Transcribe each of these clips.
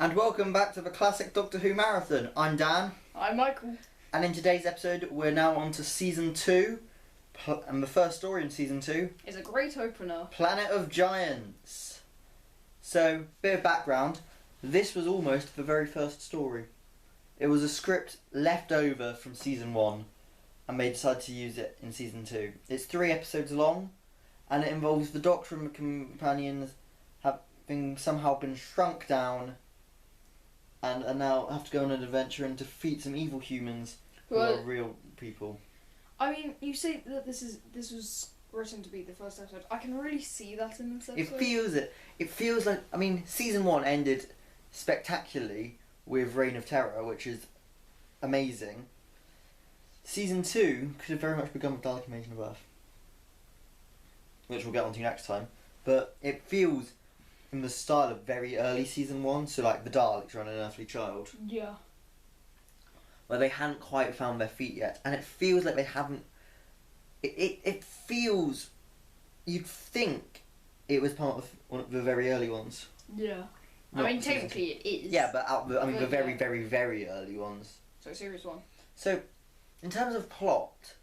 And welcome back to the classic Doctor Who marathon. I'm Dan. I'm Michael. And in today's episode, we're now on to season 2. And the first story in season 2 is a great opener. Planet of Giants. So, bit of background. This was almost the very first story. It was a script left over from season 1. And they decided to use it in season 2. It's 3 episodes long. And it involves the Doctor and the companions having somehow been shrunk down and now have to go on an adventure and defeat some evil humans who are real people. I mean, you say that this was written to be the first episode. I can really see that in this episode. It feels like, I mean, season 1 ended spectacularly with Reign of Terror, which is amazing. Season 2 could have very much begun with Dalek Invasion of Earth, which we'll get onto next time. But it feels in the style of very early season 1, so like the Daleks are an unearthly child. Yeah. Where they hadn't quite found their feet yet. And it feels like they haven't... It feels... You'd think it was part of one of the very early ones. Yeah. Not I mean, technically it is. Yeah, but the very, very, very early ones. So, series 1. So, in terms of plot,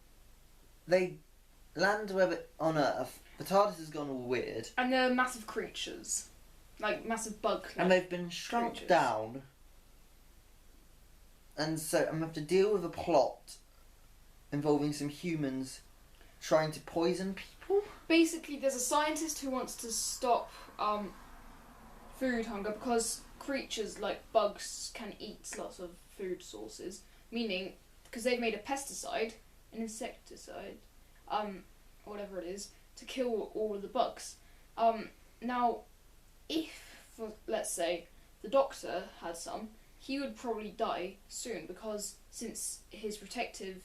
they land on Earth. The TARDIS has gone all weird. And they're massive creatures. Like, massive bug And they've been shrunk down. And so I have to deal with a plot involving some humans trying to poison people. Basically, there's a scientist who wants to stop food hunger because creatures like bugs can eat lots of food sources. Meaning, because they've made a pesticide, an insecticide, whatever it is, to kill all of the bugs. Now, if, let's say, the Doctor had some, he would probably die soon because since his protective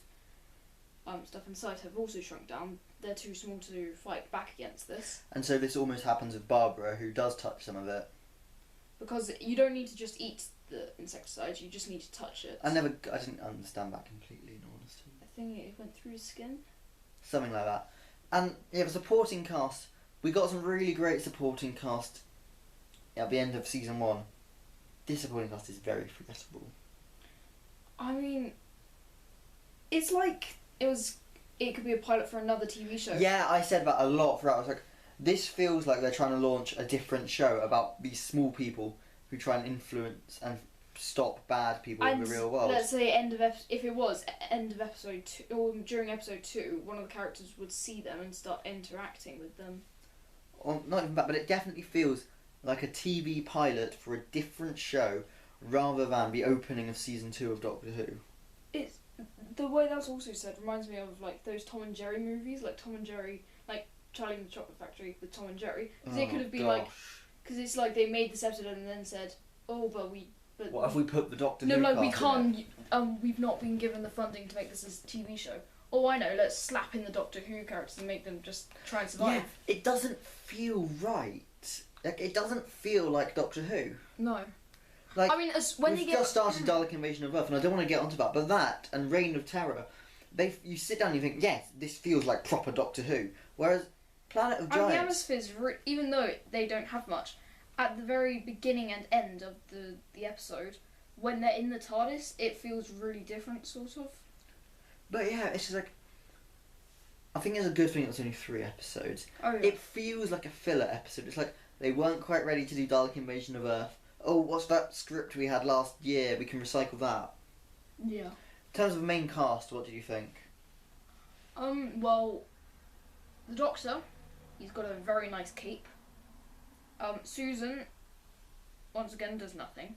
stuff inside have also shrunk down, they're too small to fight back against this. And so this almost happens with Barbara, who does touch some of it. Because you don't need to just eat the insecticide, you just need to touch it. I didn't understand that completely, in honesty. I think it went through his skin. Something like that. And yeah, the supporting cast, we got some really great supporting cast at the end of season 1. This supporting cast is very forgettable. I mean, it's like it could be a pilot for another TV show. Yeah, I said that a lot throughout. I was like, this feels like they're trying to launch a different show about these small people who try and influence and stop bad people in the real world. Let's say if it was end of episode 2, or during episode 2, one of the characters would see them and start interacting with them. Or not even that, but it definitely feels like a TV pilot for a different show rather than the opening of season 2 of Doctor Who. It's the way that's also said reminds me of like those Tom and Jerry movies, like Tom and Jerry, like Charlie and the Chocolate Factory with Tom and Jerry. Because it could have been like, because it's like they made this episode and then said, oh, but what if we put the Doctor Who? No, like we can't. We've not been given the funding to make this as a TV show. Oh, I know. Let's slap in the Doctor Who characters and make them just try and survive. Yeah, it doesn't feel right. Like, it doesn't feel like Doctor Who. No. Like, I mean, when we've just started Dalek Invasion of Earth, and I don't want to get onto that, but that and Reign of Terror, you sit down and you think, yes, this feels like proper Doctor Who. Whereas Planet of Giants... And the atmosphere's, even though they don't have much, at the very beginning and end of the episode, when they're in the TARDIS, it feels really different, sort of. But yeah, it's just like... I think it's a good thing it's only 3 episodes. Oh, yeah. It feels like a filler episode. It's like, they weren't quite ready to do Dalek Invasion of Earth. Oh, what's that script we had last year? We can recycle that. Yeah. In terms of the main cast, what do you think? Well, the Doctor, he's got a very nice cape. Susan, once again, does nothing.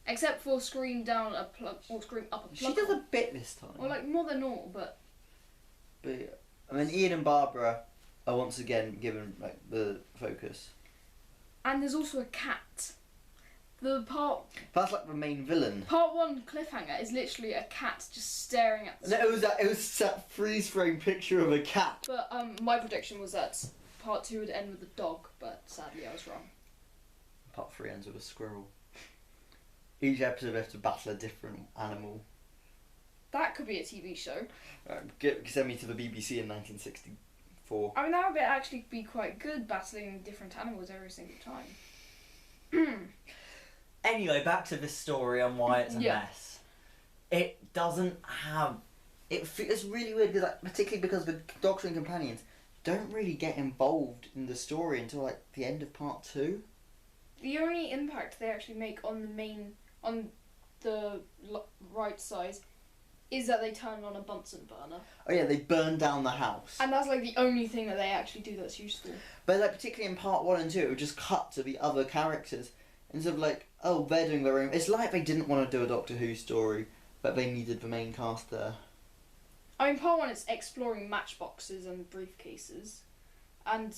Except for scream down a plug, or scream up a plug. She does a bit this time. Or like more than normal, but yeah. I mean, Ian and Barbara are once again given like the focus. And there's also a cat. That's like the main villain. Part 1 cliffhanger is literally a cat just staring at the screen. It was that freeze frame picture of a cat. But my prediction was that part 2 would end with a dog, but sadly I was wrong. Part 3 ends with a squirrel. Each episode they have to battle a different animal. That could be a TV show. Send me to the BBC in 1964. I mean, that would actually be quite good, battling different animals every single time. Anyway, back to this story and why it's a Yeah. mess. It doesn't have... It's really weird, because, like, particularly because the Doctor and companions don't really get involved in the story until like the end of part 2. The only impact they actually make on the right side is that they turn on a Bunsen burner. Oh yeah, they burn down the house. And that's like the only thing that they actually do that's useful. But like particularly in part 1 and 2, it would just cut to the other characters instead of like, oh, they're doing their own. It's like they didn't want to do a Doctor Who story, but they needed the main cast there. I mean, part 1 is exploring matchboxes and briefcases, and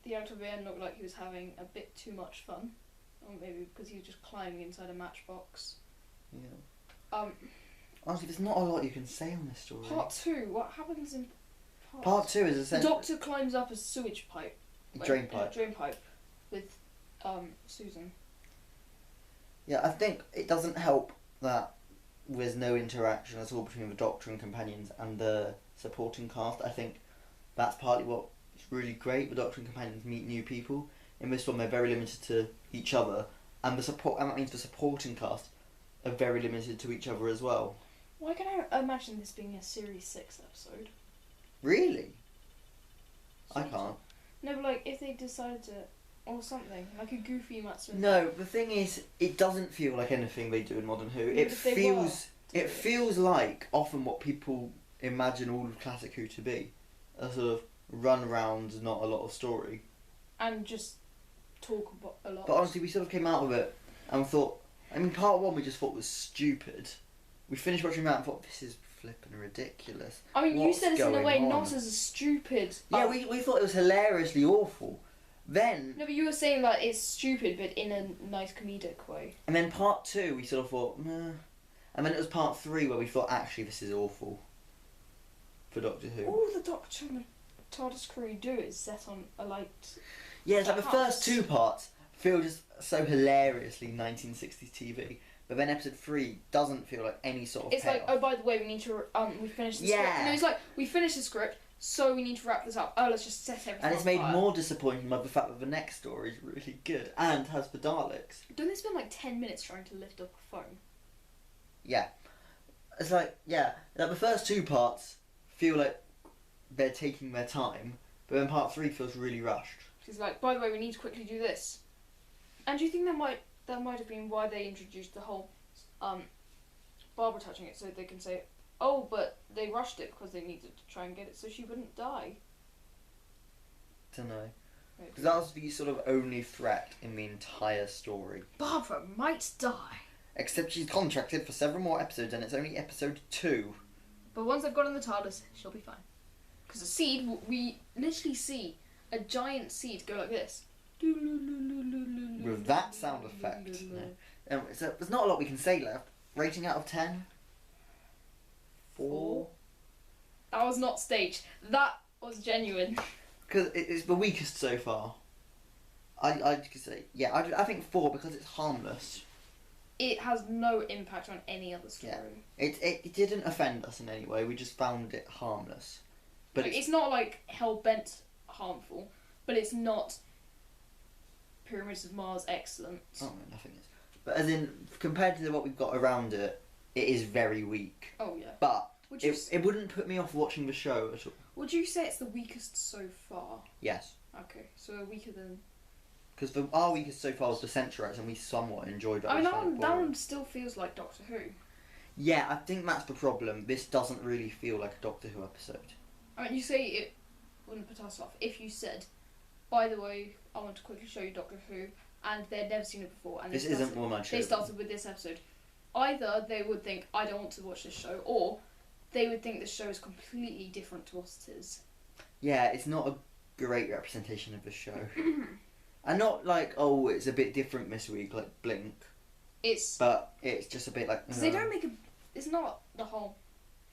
the actor there looked like he was having a bit too much fun, or maybe because he was just climbing inside a matchbox. Yeah. Honestly, there's not a lot you can say on this story. Part 2, what happens in Part 2 is The essentially Doctor climbs up a sewage pipe. drain pipe. Drain pipe with Susan. Yeah, I think it doesn't help that there's no interaction at all between the Doctor and companions and the supporting cast. I think that's partly what is really great. The Doctor and companions meet new people. In this one, they're very limited to each other, and that means the supporting cast are very limited to each other as well. Why can I imagine this being a Series 6 episode? Really? I can't. No, but like if they decided to, or something like a goofy Matt Smith. No, the thing is, it doesn't feel like anything they do in Modern Who. Yeah, It but they feels, were. it feels like often what people imagine all of classic Who to be, a sort of run around, not a lot of story. And just talk about a lot. But honestly, we sort of came out of it and thought. I mean, part 1 we just thought was stupid. We finished watching that and thought, this is flipping ridiculous. I mean, you What's said it in a going way on? not as a stupid. Yeah, we thought it was hilariously awful. Then, No, but you were saying that it's stupid, but in a nice comedic way. and then part 2 we sort of thought, meh. And then it was part 3 where we thought, actually, this is awful. For Doctor Who. All the Doctor and the TARDIS crew do is set on a light. Yeah, it's like the house. first 2 parts feel just so hilariously 1960s TV, but then episode 3 doesn't feel like any sort of It's like, payoff. oh, by the way, we need to we finished the Yeah. script. No, it's like we finished the script, so we need to wrap this up. Oh, let's just set everything. And it's on made fire. more disappointing by the fact that the next story is really good and has the Daleks. Don't they spend like 10 minutes trying to lift up a phone? Yeah. It's like, yeah, like the first 2 parts feel like they're taking their time, but then part 3 feels really rushed. She's like, by the way, we need to quickly do this. And do you think that might have been why they introduced the whole Barbara touching it, so they can say, oh, but they rushed it because they needed to try and get it so she wouldn't die. Don't know. Maybe. Because that was the sort of only threat in the entire story. Barbara might die. Except she's contracted for several more episodes and it's only episode 2. But once I've got in the TARDIS, she'll be fine. Because the seed, we literally see a giant seed go like this. With that sound effect. No. So there's not a lot we can say left. Rating out of 10? 4? That was not staged. That was genuine. Because it's the weakest so far. I could say, yeah, I think 4 because it's harmless. It has no impact on any other story. Yeah. It didn't offend us in any way, we just found it harmless. But Like, it's not like hell-bent harmful, but it's not Pyramids of Mars excellent. oh, no, nothing is. But as in, compared to what we've got around it, it is very weak. Oh yeah. But Would you it wouldn't put me off watching the show at all. would you say it's the weakest so far? Yes. Okay, so weaker than. Because our weakest so far was the Centurites, and we somewhat enjoyed that. I mean, We that found it one boring. still feels like Doctor Who. Yeah, I think that's the problem. This doesn't really feel like a Doctor Who episode. I mean, you say it wouldn't put us off if you said, by the way, I want to quickly show you Doctor Who, and they'd never seen it before, and This isn't one I they started with this episode. Either they would think, I don't want to watch this show, or they would think this show is completely different to what it is. Yeah, it's not a great representation of the show. And not like, oh, it's a bit different this week, like Blink. It's But it's just a bit like... because they don't make a. It's not the whole.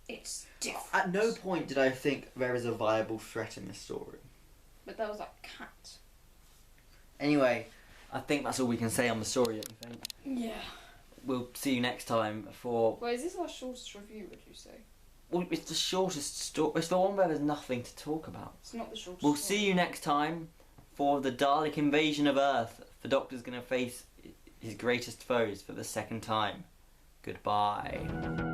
It's different. At no point did I think there is a viable threat in this story. But that was that cat. Anyway, I think that's all we can say on the story, don't you think? Yeah. We'll see you next time for... Well, is this our shortest review? Would you say? Well, it's the shortest story. It's the one where there's nothing to talk about. It's not the shortest. We'll one. see you next time for the Dalek invasion of Earth. The Doctor's going to face his greatest foes for the second time. Goodbye.